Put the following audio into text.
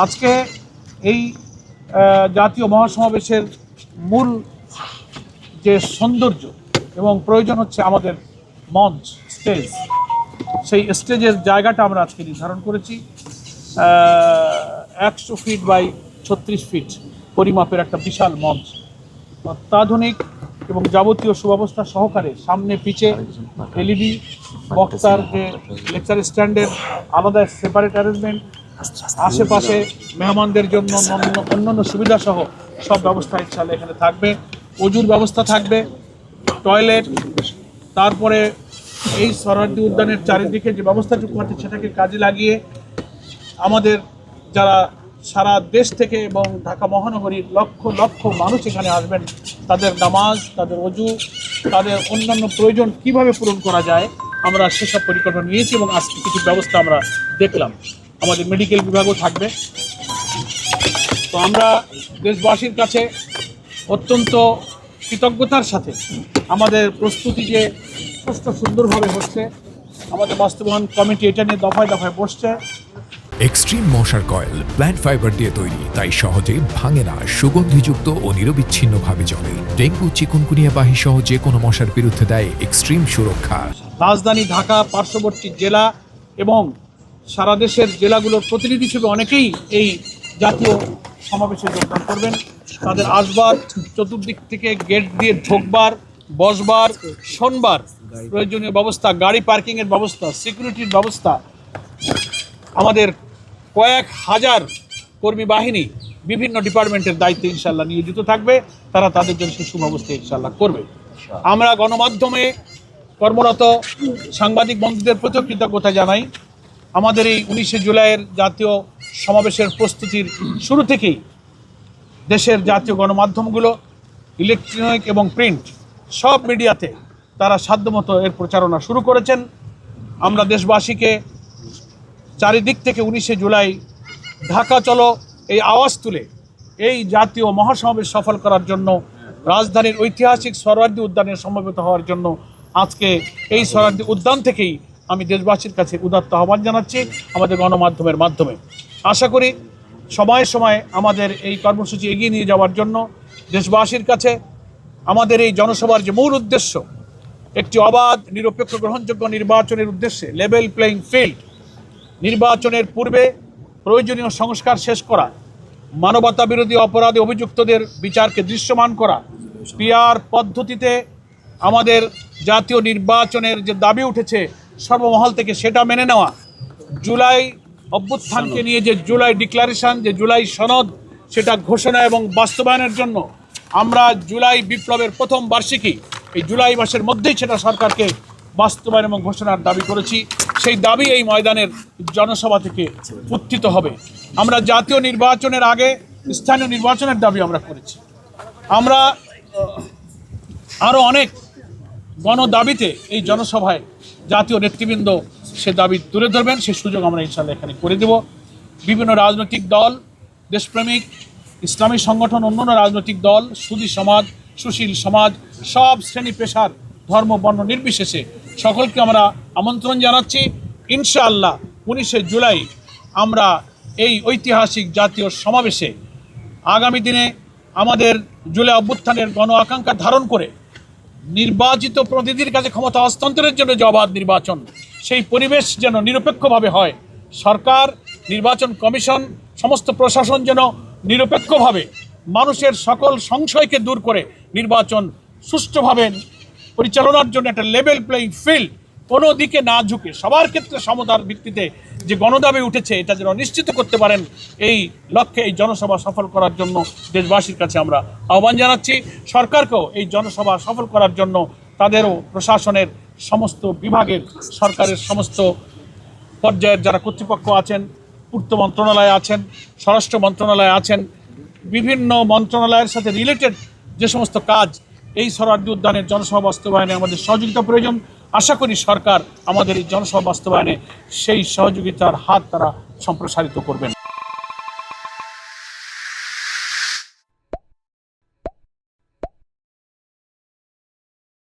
আজকে এই জাতীয় মহাসমাবেশের মূল যে সৌন্দর্য এবং প্রয়োজন হচ্ছে আমাদের মঞ্চ, স্টেজ। সেই স্টেজের জায়গাটা আমরা আজকে নির্ধারণ করেছি 100 ফিট বাই 36 ফিট পরিমাপের একটা বিশাল মঞ্চ, অত্যাধুনিক এবং যাবতীয় সুব্যবস্থা সহকারে। সামনে পিছে এলইডি, বক্তার যে লেকচার স্ট্যান্ডের আলাদা সেপারেট অ্যারেঞ্জমেন্ট, আশেপাশে মেহমানদের জন্য অন্যান্য সুবিধা সহ সব ব্যবস্থা ইনশাআল্লাহ এখানে থাকবে। অজুর ব্যবস্থা থাকবে, টয়লেট, তারপরে এই সোহরাওয়ার্দী উদ্যানের চারিদিকে যে ব্যবস্থাটুকু আছে সেটাকে কাজে লাগিয়ে আমাদের যারা সারা দেশ থেকে এবং ঢাকা মহানগরীর লক্ষ লক্ষ মানুষ এখানে আসবেন, তাদের নামাজ, তাদের অজু, তাদের অন্যান্য প্রয়োজন কিভাবে পূরণ করা যায় আমরা সেসব পরিকল্পনা নিয়েছি এবং আজকে কিছু ব্যবস্থা আমরা দেখলাম। আমাদের মেডিকেল বিভাগও থাকবে। তো আমরা দেশবাসীর কাছে অত্যন্ত কৃতজ্ঞতার সাথে আমাদের প্রস্তুতি যে সুন্দরভাবে হচ্ছে, আমাদের বাস্তবায়ন কমিটি এটা নিয়ে দফায় দফায় বসছে। এক্সট্রিম মশার কয়েল প্ল্যান্ট ফাইবার দিয়ে তৈরি, তাই সহজে ভাঙে না, সুগন্ধিযুক্ত ও নিরবিচ্ছিন্নভাবে জ্বলে। ডেঙ্গু, চিকুনগুনিয়া বাহি সহ যে কোনো মশার বিরুদ্ধে দেয় এক্সট্রিম সুরক্ষা। রাজধানী ঢাকা, পার্শ্ববর্তী জেলা এবং সারা দেশের জেলাগুলোর প্রতিনিধি হিসেবে অনেকেই এই জাতীয় সমাবেশে যোগদান করবেন। তাদের আসবার, চতুর্দিক থেকে গেট দিয়ে ঢোকবার, বসবার, শোনবার প্রয়োজনীয় ব্যবস্থা, গাড়ি পার্কিংয়ের ব্যবস্থা, সিকিউরিটির ব্যবস্থা, আমাদের কয়েক হাজার কর্মী বাহিনী বিভিন্ন ডিপার্টমেন্টের দায়িত্বে ইনশাল্লাহ নিয়োজিত থাকবে। তারা তাদের জন্য সুব্যবস্থা ইনশাল্লাহ করবে। আমরা গণমাধ্যমে কর্মরত সাংবাদিক বন্ধুদের প্রতি কৃতজ্ঞতা জানাই। আমাদের এই 19শে জুলাইয়ের জাতীয় সমাবেশের প্রস্তুতির শুরু থেকেই দেশের জাতীয় গণমাধ্যমগুলো, ইলেকট্রনিক এবং প্রিন্ট সব মিডিয়াতে তারা সাধ্যমতো এর প্রচারণা শুরু করেছেন। আমরা দেশবাসীকে চারিদিক থেকে 19শে জুলাই ঢাকা চলো এই আওয়াজ তুলে এই জাতীয় মহাসমাবেশ সফল করার জন্য, রাজধানীর ঐতিহাসিক সোহরাওয়ার্দী উদ্যানে সমবেত হওয়ার জন্য আজকে এই সোহরাওয়ার্দী উদ্যান থেকেই আমি দেশবাসীর কাছে উদাত্ত আহ্বান জানাচ্ছি আমাদের গণমাধ্যমের মাধ্যমে। আশা করি সময়ে সময়ে আমাদের এই কর্মসূচি এগিয়ে নিয়ে যাওয়ার জন্য দেশবাসীর কাছে আমাদের এই জনসভার যে মূল উদ্দেশ্য, একটি অবাধ, নিরপেক্ষ, গ্রহণযোগ্য নির্বাচনের উদ্দেশ্যে লেভেল প্লেইং ফিল্ড, নির্বাচনের পূর্বে প্রয়োজনীয় সংস্কার শেষ করা, মানবতা বিরোধী অপরাধে অভিযুক্তদের বিচারকে দৃশ্যমান করা, পিআর পদ্ধতিতে আমাদের জাতীয় নির্বাচনের যে দাবি উঠেছে সর্বমহল থেকে সেটা মেনে নেওয়া, জুলাই অভ্যুত্থানকে নিয়ে যে জুলাই ডিক্লারেশন, যে জুলাই সনদ, সেটা ঘোষণা এবং বাস্তবায়নের জন্য আমরা জুলাই বিপ্লবের প্রথম বার্ষিকী এই জুলাই মাসের মধ্যেই সেটা সরকারকে বাস্তবায়ন এবং ঘোষণার দাবি করেছি। সেই দাবি এই ময়দানের জনসভা থেকে উত্থিত হবে। আমরা জাতীয় নির্বাচনের আগে স্থানীয় নির্বাচনের দাবি আমরা করেছি। আমরা আরও অনেক গণদাবিতে এই জনসভায় জাতীয় নেতৃবৃন্দ সে দাবি তুলে ধরবেন, সে সুযোগ আমরা ইনশাআল্লাহ এখানে করে দেব। বিভিন্ন রাজনৈতিক দল, দেশপ্রেমিক, ইসলামী সংগঠন, অন্যান্য রাজনৈতিক দল, সুধী সমাজ, সুশীল সমাজ, সব শ্রেণী পেশার, ধর্ম, বর্ণ নির্বিশেষে সকলকে আমরা আমন্ত্রণ জানাচ্ছি। ইনশাআল্লাহ 19শে জুলাই আমরা এই ঐতিহাসিক জাতীয় সমাবেশে আগামী দিনে আমাদের জুলাই অভ্যুত্থানের গণ আকাঙ্ক্ষা ধারণ করে নির্বাচিত প্রতিনিধির কাছে ক্ষমতা হস্তান্তরের জন্য যে অবাধ নির্বাচন, সেই পরিবেশ যেন নিরপেক্ষভাবে হয়। সরকার, নির্বাচন কমিশন, সমস্ত প্রশাসন যেন নিরপেক্ষভাবে মানুষের সকল সংশয়কে দূর করে নির্বাচন সুষ্ঠুভাবে পরিচালনার জন্য একটা লেভেল প্লেইং ফিল্ড, কোনো দিকে না ঝুঁকে সবার ক্ষেত্রে সমতার ভিত্তিতে যে গণদাবি উঠেছে এটা যেন নিশ্চিত করতে পারেন, এই লক্ষ্যে এই জনসভা সফল করার জন্য দেশবাসীর কাছে আমরা আহ্বান জানাচ্ছি। সরকারকেও এই জনসভা সফল করার জন্য তাদেরও প্রশাসনের সমস্ত বিভাগের, সরকারের সমস্ত পর্যায়ের যারা কর্তৃপক্ষ আছেন, পূর্ত মন্ত্রণালয়ে আছেন, স্বরাষ্ট্র মন্ত্রণালয়ে আছেন, বিভিন্ন মন্ত্রণালয়ের সাথে রিলেটেড যে সমস্ত কাজ, এই সোহরাওয়ার্দী উদ্যানের জনসভা বাস্তবায়নে আমাদের সহযোগিতা প্রয়োজন। আশা করি সরকার আমাদের এই জনসভা বাস্তবায়নে সেই সহযোগিতার হাত তারা সম্প্রসারিত করবেন।